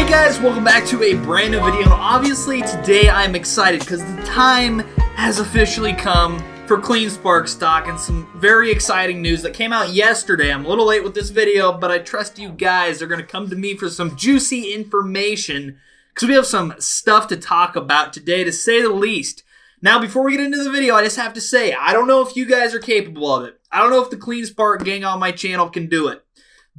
Guys, welcome back to a brand new video, and obviously today I'm excited because the time has officially come for CleanSpark stock and some very exciting news that came out yesterday. I'm a little late with this video, but I trust you guys are going to come to me for some juicy information because we have some stuff to talk about today, to say the least. Now, before we get into the video, I just have to say, I don't know if you guys are capable of it. I don't know if the CleanSpark gang on my channel can do it.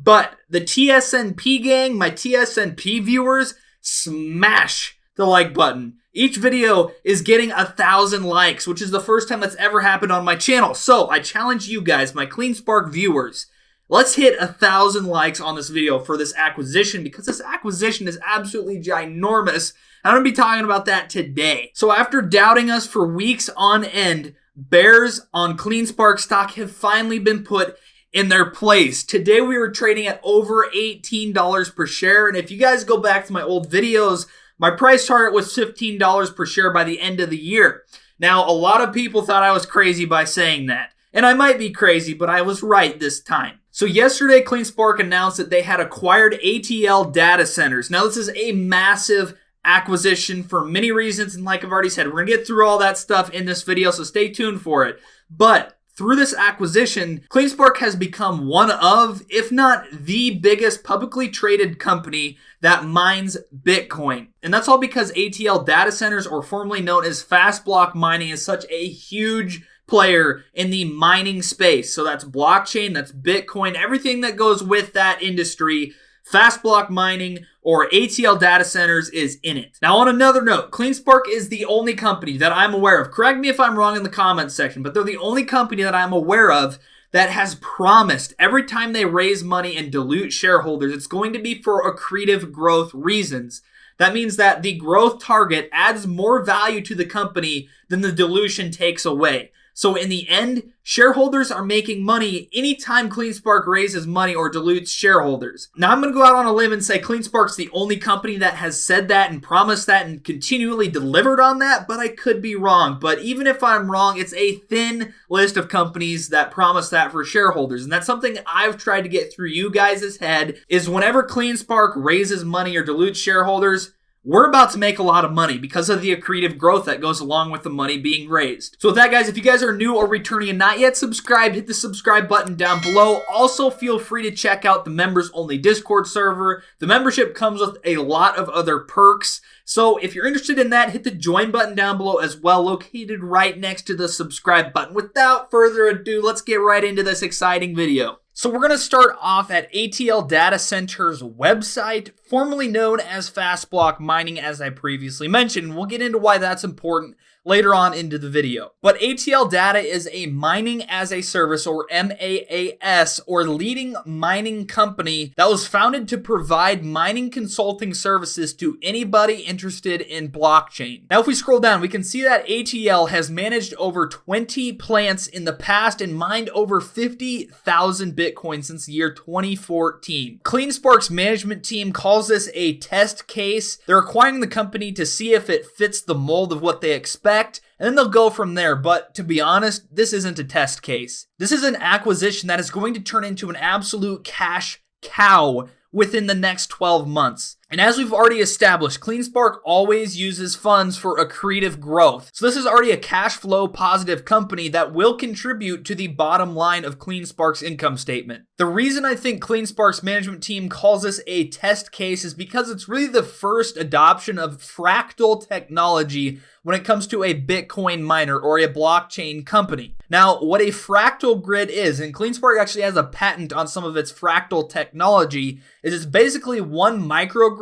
But the TSNP gang, my TSNP viewers, smash the like button. Each video is getting 1,000 likes, which is the first time that's ever happened on my channel. So I challenge you guys, my CleanSpark viewers, let's hit 1,000 likes on this video for this acquisition, because this acquisition is absolutely ginormous. I'm going to be talking about that today. So after doubting us for weeks on end, bears on CleanSpark stock have finally been put in their place. Today we were trading at over $18 per share, and if you guys go back to my old videos, my price target was $15 per share by the end of the year. Now, a lot of people thought I was crazy by saying that, and I might be crazy, but I was right this time. So yesterday, CleanSpark announced that they had acquired ATL data centers. Now, this is a massive acquisition for many reasons, and like I've already said, we're gonna get through all that stuff in this video, so stay tuned for it. But through this acquisition, CleanSpark has become one of, if not the biggest publicly traded company that mines Bitcoin. And that's all because ATL data centers, or formerly known as Fastblock Mining, is such a huge player in the mining space. So that's blockchain, that's Bitcoin, everything that goes with that industry. Fastblock Mining, or ATL data centers, is in it. Now, on another note, CleanSpark is the only company that I'm aware of, correct me if I'm wrong in the comments section, but they're the only company that I'm aware of that has promised every time they raise money and dilute shareholders, it's going to be for accretive growth reasons. That means that the growth target adds more value to the company than the dilution takes away. So in the end, shareholders are making money anytime CleanSpark raises money or dilutes shareholders. Now, I'm going to go out on a limb and say CleanSpark's the only company that has said that and promised that and continually delivered on that, but I could be wrong. But even if I'm wrong, it's a thin list of companies that promise that for shareholders. And that's something I've tried to get through you guys' head, is whenever CleanSpark raises money or dilutes shareholders, we're about to make a lot of money because of the accretive growth that goes along with the money being raised. So with that, guys, if you guys are new or returning and not yet subscribed, hit the subscribe button down below. Also, feel free to check out the members-only Discord server. The membership comes with a lot of other perks. So if you're interested in that, hit the join button down below as well, located right next to the subscribe button. Without further ado, let's get right into this exciting video. So we're going to start off at ATL Data Center's website, formerly known as Fastblock Mining, as I previously mentioned. We'll get into why that's important later on into the video. But ATL Data is a mining as a service, or MaaS, or leading mining company that was founded to provide mining consulting services to anybody interested in blockchain. Now, if we scroll down, we can see that ATL has managed over 20 plants in the past and mined over 50,000 Bitcoin since the year 2014. CleanSpark's management team calls this a test case. They're acquiring the company to see if it fits the mold of what they expect, and then they'll go from there. But to be honest, this isn't a test case. This is an acquisition that is going to turn into an absolute cash cow within the next 12 months. And as we've already established, CleanSpark always uses funds for accretive growth. So this is already a cash flow positive company that will contribute to the bottom line of CleanSpark's income statement. The reason I think CleanSpark's management team calls this a test case is because it's really the first adoption of Fractal technology when it comes to a Bitcoin miner or a blockchain company. Now, what a Fractal grid is, and CleanSpark actually has a patent on some of its Fractal technology, is it's basically one microgrid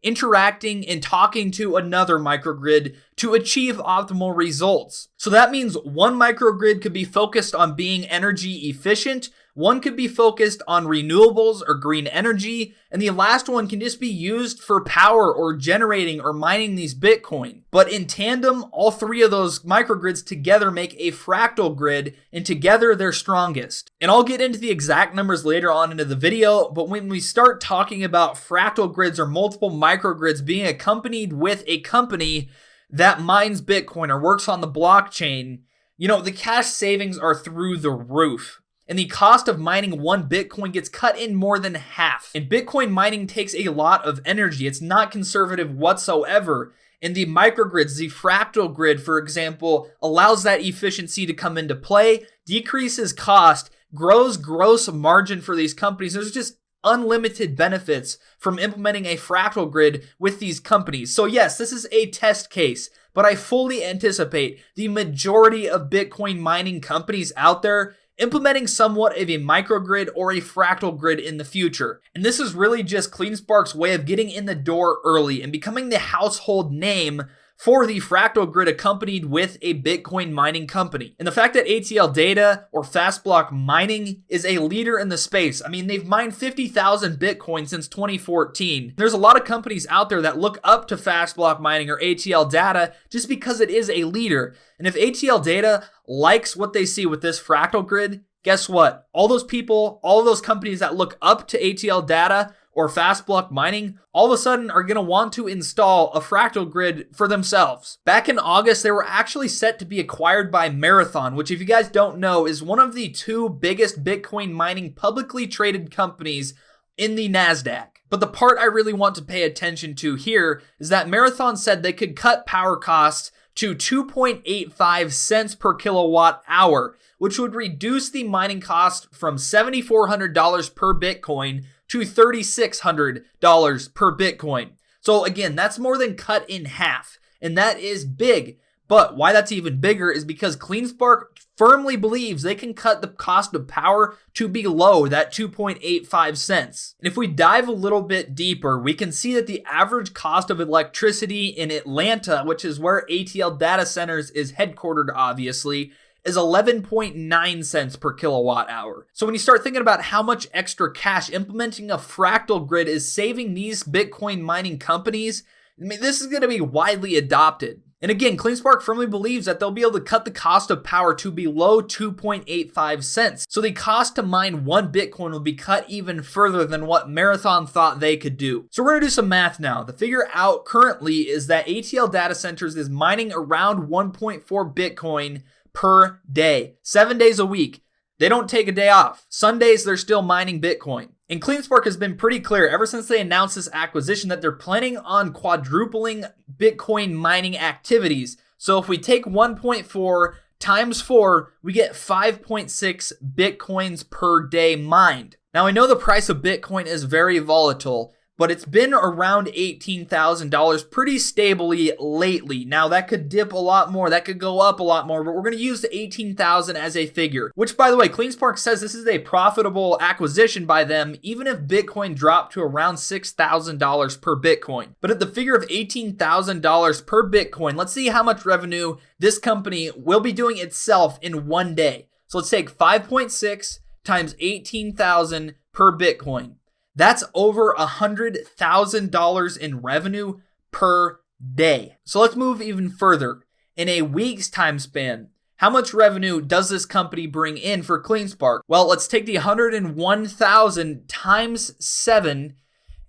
interacting and talking to another microgrid to achieve optimal results. So that means one microgrid could be focused on being energy efficient, one could be focused on renewables or green energy, and the last one can just be used for power or generating or mining these Bitcoin. But in tandem, all three of those microgrids together make a fractal grid, and together they're strongest. And I'll get into the exact numbers later on into the video, but when we start talking about fractal grids or multiple microgrids being accompanied with a company that mines Bitcoin or works on the blockchain, you know, the cash savings are through the roof. and the cost of mining one Bitcoin gets cut in more than half. And Bitcoin mining takes a lot of energy. It's not conservative whatsoever. And the microgrids, the Fractal grid, for example, allows that efficiency to come into play, decreases cost, grows gross margin for these companies. There's just unlimited benefits from implementing a fractal grid with these companies. So yes, this is a test case, but I fully anticipate the majority of Bitcoin mining companies out there implementing somewhat of a microgrid or a fractal grid in the future. And this is really just CleanSpark's way of getting in the door early and becoming the household name for the fractal grid accompanied with a Bitcoin mining company. And the fact that ATL Data or Fastblock Mining is a leader in the space. I mean, they've mined 50,000 Bitcoin since 2014. There's a lot of companies out there that look up to Fastblock Mining or ATL Data just because it is a leader. And if ATL Data likes what they see with this fractal grid, guess what? All those people, all those companies that look up to ATL Data or Fastblock Mining, all of a sudden are going to want to install a fractal grid for themselves. Back in August, they were actually set to be acquired by Marathon, which if you guys don't know, is one of the two biggest Bitcoin mining publicly traded companies in the NASDAQ. But the part I really want to pay attention to here is that Marathon said they could cut power costs to 2.85 cents per kilowatt hour, which would reduce the mining cost from $7,400 per Bitcoin to $3,600 per Bitcoin. So again, that's more than cut in half, and that is big. But why that's even bigger is because CleanSpark firmly believes they can cut the cost of power to below that 2.85 cents. And if we dive a little bit deeper, we can see that the average cost of electricity in Atlanta, which is where ATL Data Centers is headquartered obviously, is 11.9 cents per kilowatt hour. So when you start thinking about how much extra cash implementing a fractal grid is saving these Bitcoin mining companies, I mean, this is going to be widely adopted. And again, CleanSpark firmly believes that they'll be able to cut the cost of power to below 2.85 cents. So the cost to mine one Bitcoin will be cut even further than what Marathon thought they could do. So we're going to do some math now. The figure out currently is that ATL Data Centers is mining around 1.4 Bitcoin per day, 7 days a week. They don't take a day off. Sundays, they're still mining Bitcoin. And CleanSpark has been pretty clear ever since they announced this acquisition that they're planning on quadrupling Bitcoin mining activities. So if we take 1.4 times 4, we get 5.6 Bitcoins per day mined. Now I know the price of Bitcoin is very volatile, but it's been around $18,000 pretty stably lately. Now that could dip a lot more, that could go up a lot more, but we're going to use the 18,000 as a figure, which by the way, CleanSpark says this is a profitable acquisition by them, even if Bitcoin dropped to around $6,000 per Bitcoin. But at the figure of $18,000 per Bitcoin, let's see how much revenue this company will be doing itself in one day. So let's take 5.6 times 18,000 per Bitcoin. That's over $100,000 in revenue per day. So let's move even further. In a week's time span, how much revenue does this company bring in for CleanSpark? Well, let's take the 101,000 times 7,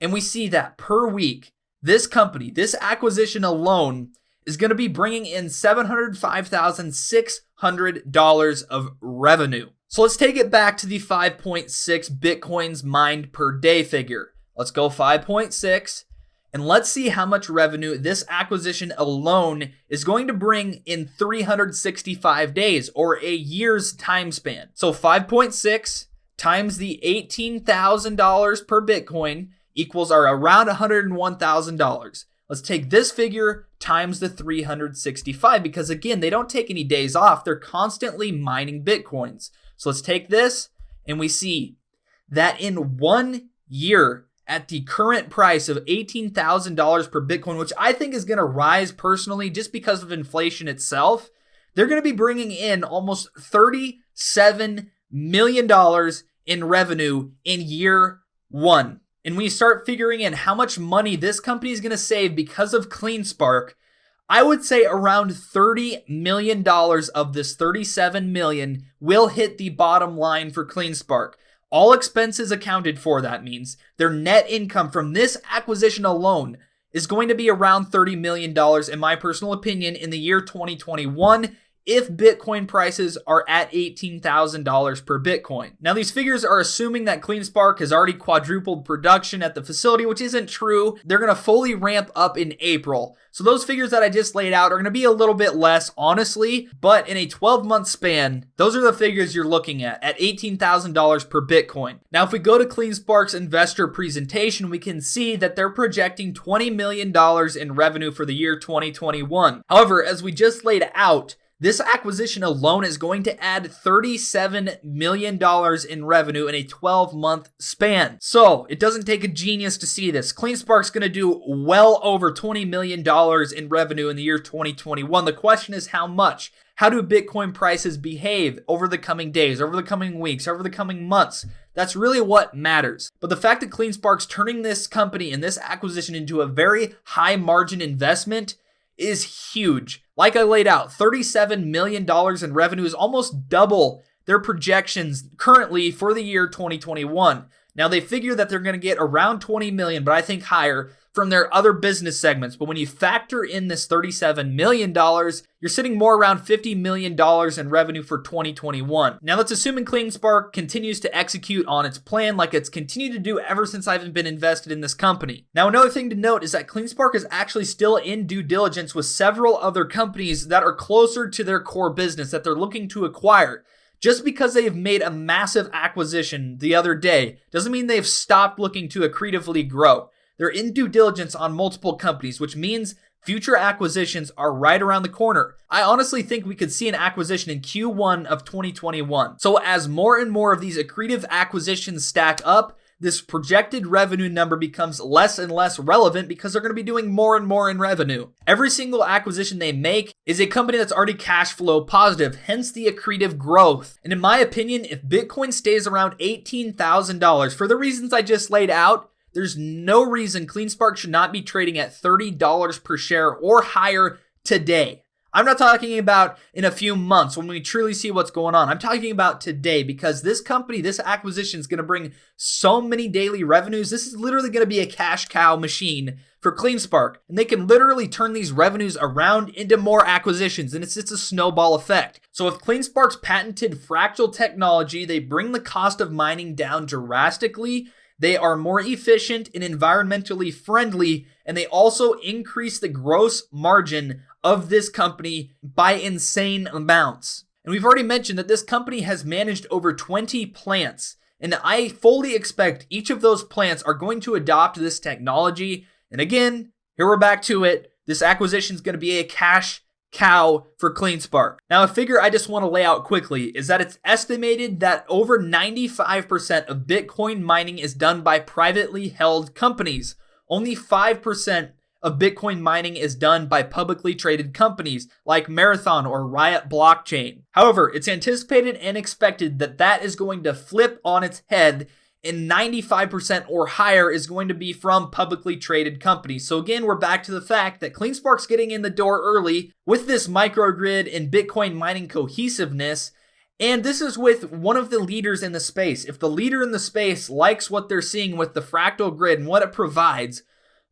and we see that per week, this company, this acquisition alone, is going to be bringing in $705,600 of revenue. So let's take it back to the 5.6 Bitcoins mined per day figure. Let's go 5.6 and let's see how much revenue this acquisition alone is going to bring in 365 days or a year's time span. So 5.6 times the $18,000 per Bitcoin equals around $101,000. Let's take this figure times the 365 because again, they don't take any days off. They're constantly mining Bitcoins. So let's take this and we see that in 1 year at the current price of $18,000 per Bitcoin, which I think is going to rise personally just because of inflation itself, they're going to be bringing in almost $37 million in revenue in year one. And when you start figuring in how much money this company is going to save because of CleanSpark, I would say around $30 million of this $37 million will hit the bottom line for CleanSpark. All expenses accounted for, that means their net income from this acquisition alone is going to be around $30 million, in my personal opinion, in the year 2021 if Bitcoin prices are at $18,000 per Bitcoin. Now, these figures are assuming that CleanSpark has already quadrupled production at the facility, which isn't true. They're going to fully ramp up in April. So those figures that I just laid out are going to be a little bit less, honestly, but in a 12-month span, those are the figures you're looking at $18,000 per Bitcoin. Now, if we go to CleanSpark's investor presentation, we can see that they're projecting $20 million in revenue for the year 2021. However, as we just laid out, this acquisition alone is going to add $37 million in revenue in a 12-month span. So it doesn't take a genius to see this. CleanSpark's going to do well over $20 million in revenue in the year 2021. The question is how much? How do Bitcoin prices behave over the coming days, over the coming weeks, over the coming months? That's really what matters. But the fact that CleanSpark's turning this company and this acquisition into a very high margin investment is huge. Like I laid out, $37 million in revenue is almost double their projections currently for the year 2021. Now, they figure that they're going to get around 20 million, but I think higher from their other business segments. But when you factor in this $37 million, you're sitting more around $50 million in revenue for 2021. Now, that's assuming CleanSpark continues to execute on its plan like it's continued to do ever since I've been invested in this company. Now, another thing to note is that CleanSpark is actually still in due diligence with several other companies that are closer to their core business that they're looking to acquire. Just because they have made a massive acquisition the other day doesn't mean they've stopped looking to accretively grow. They're in due diligence on multiple companies, which means future acquisitions are right around the corner. I honestly think we could see an acquisition in Q1 of 2021. So as more and more of these accretive acquisitions stack up, this projected revenue number becomes less and less relevant because they're going to be doing more and more in revenue. Every single acquisition they make is a company that's already cash flow positive, hence the accretive growth. And in my opinion, if Bitcoin stays around $18,000 for the reasons I just laid out, there's no reason CleanSpark should not be trading at $30 per share or higher today. I'm not talking about in a few months when we truly see what's going on. I'm talking about today because this company, this acquisition is going to bring so many daily revenues. This is literally going to be a cash cow machine for CleanSpark. And they can literally turn these revenues around into more acquisitions. And it's just a snowball effect. So with CleanSpark's patented Fractal technology, they bring the cost of mining down drastically. They are more efficient and environmentally friendly, and they also increase the gross margin of this company by insane amounts. And we've already mentioned that this company has managed over 20 plants, and I fully expect each of those plants are going to adopt this technology. And again, here we're back to it. This acquisition is going to be a cash cow for CleanSpark. Now, a figure I just want to lay out quickly is that it's estimated that over 95% of Bitcoin mining is done by privately held companies. Only 5% of Bitcoin mining is done by publicly traded companies like Marathon or Riot Blockchain. However, it's anticipated and expected that that is going to flip on its head, and 95% or higher is going to be from publicly traded companies. So again, we're back to the fact that CleanSpark's getting in the door early with this microgrid and Bitcoin mining cohesiveness. And this is with one of the leaders in the space. If the leader in the space likes what they're seeing with the Fractal grid and what it provides,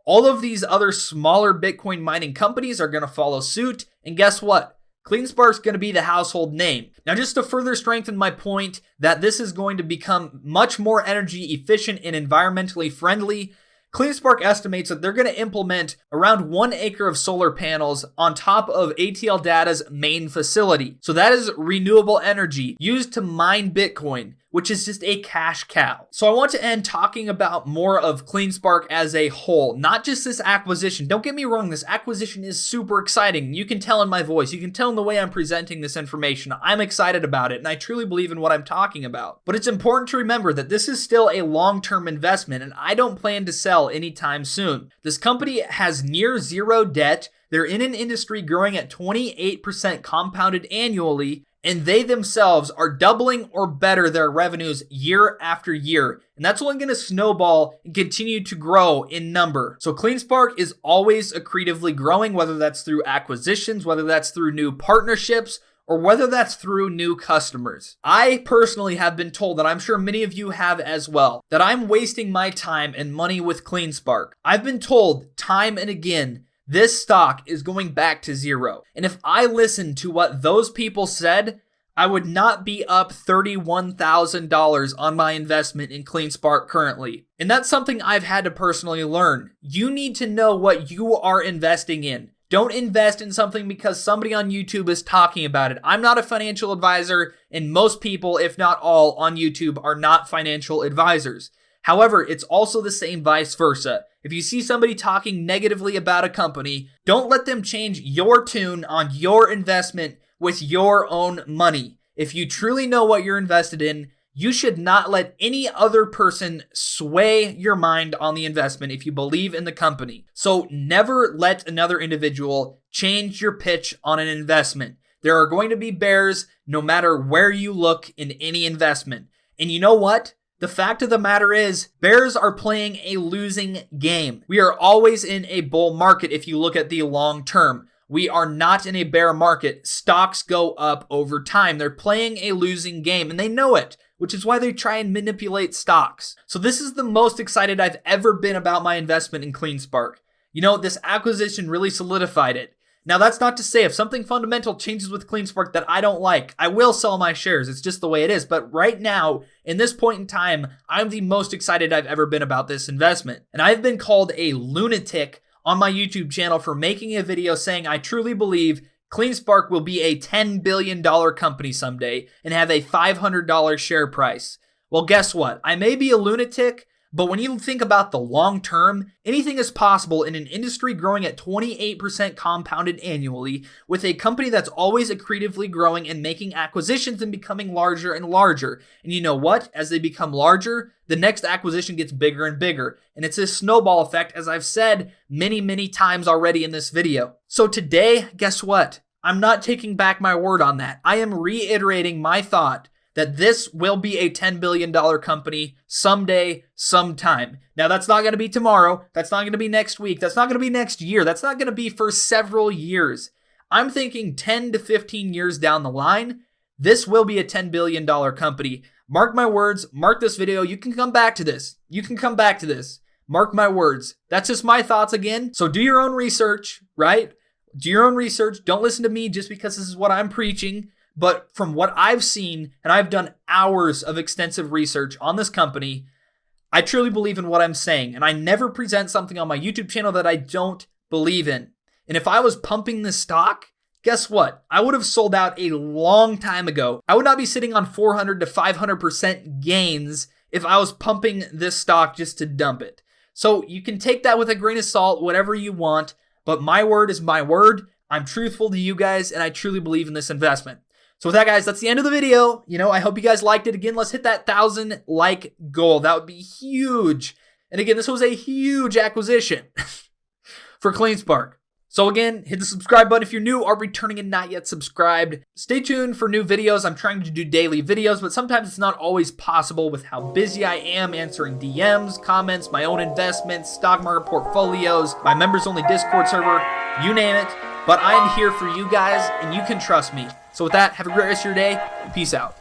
all of these other smaller Bitcoin mining companies are going to follow suit. And guess what? CleanSpark's going to be the household name. Now, just to further strengthen my point that this is going to become much more energy efficient and environmentally friendly, CleanSpark estimates that they're going to implement around 1 acre of solar panels on top of ATL Data's main facility. So that is renewable energy used to mine Bitcoin, which is just a cash cow. So I want to end talking about more of CleanSpark as a whole, not just this acquisition. Don't get me wrong, this acquisition is super exciting. You can tell in my voice, you can tell in the way I'm presenting this information. I'm excited about it, and I truly believe in what I'm talking about. But it's important to remember that this is still a long-term investment, and I don't plan to sell anytime soon. This company has near zero debt. They're in an industry growing at 28% compounded annually, and they themselves are doubling or better their revenues year after year. And that's only going to snowball and continue to grow in number. So CleanSpark is always accretively growing, whether that's through acquisitions, whether that's through new partnerships, or whether that's through new customers. I personally have been told, and I'm sure many of you have as well, that I'm wasting my time and money with CleanSpark. I've been told time and again this stock is going back to zero. And if I listened to what those people said, I would not be up $31,000 on my investment in CleanSpark currently. And that's something I've had to personally learn. You need to know what you are investing in. Don't invest in something because somebody on YouTube is talking about it. I'm not a financial advisor, and most people, if not all, on YouTube are not financial advisors. However, it's also the same vice versa. If you see somebody talking negatively about a company, don't let them change your tune on your investment with your own money. If you truly know what you're invested in, you should not let any other person sway your mind on the investment if you believe in the company. So never let another individual change your pitch on an investment. There are going to be bears no matter where you look in any investment. And you know what? The fact of the matter is, bears are playing a losing game. We are always in a bull market if you look at the long term. We are not in a bear market. Stocks go up over time. They're playing a losing game, and they know it, which is why they try and manipulate stocks. So this is the most excited I've ever been about my investment in CleanSpark. You know, this acquisition really solidified it. Now, that's not to say if something fundamental changes with CleanSpark that I don't like, I will sell my shares. It's just the way it is. But right now, in this point in time, I'm the most excited I've ever been about this investment. And I've been called a lunatic on my YouTube channel for making a video saying I truly believe CleanSpark will be a $10 billion company someday and have a $500 share price. Well, guess what? I may be a lunatic, but when you think about the long term, anything is possible in an industry growing at 28% compounded annually with a company that's always accretively growing and making acquisitions and becoming larger and larger. And you know what? As they become larger, the next acquisition gets bigger and bigger. And it's a snowball effect, as I've said many times already in this video. So today, guess what? I'm not taking back my word on that. I am reiterating my thought that this will be a $10 billion company someday, sometime. Now, that's not going to be tomorrow. That's not going to be next week. That's not going to be next year. That's not going to be for several years. I'm thinking 10 to 15 years down the line, this will be a $10 billion company. Mark my words. Mark this video. You can come back to this. Mark my words. That's just my thoughts again. So do your own research, right? Do your own research. Don't listen to me just because this is what I'm preaching. But from what I've seen, and I've done hours of extensive research on this company, I truly believe in what I'm saying. And I never present something on my YouTube channel that I don't believe in. And if I was pumping this stock, guess what? I would have sold out a long time ago. I would not be sitting on 400 to 500% gains if I was pumping this stock just to dump it. So you can take that with a grain of salt, whatever you want. But my word is my word. I'm truthful to you guys, and I truly believe in this investment. So with that, guys, that's the end of the video. I hope you guys liked it. Again, let's hit that 1,000 like goal. That would be huge. And again, this was a huge acquisition for CleanSpark. So again, hit the subscribe button if you're new or returning and not yet subscribed. Stay tuned for new videos. I'm trying to do daily videos, but sometimes it's not always possible with how busy I am answering DMs, comments, my own investments, stock market portfolios, my members-only Discord server, you name it. But I'm here for you guys, and you can trust me. So with that, have a great rest of your day. Peace out.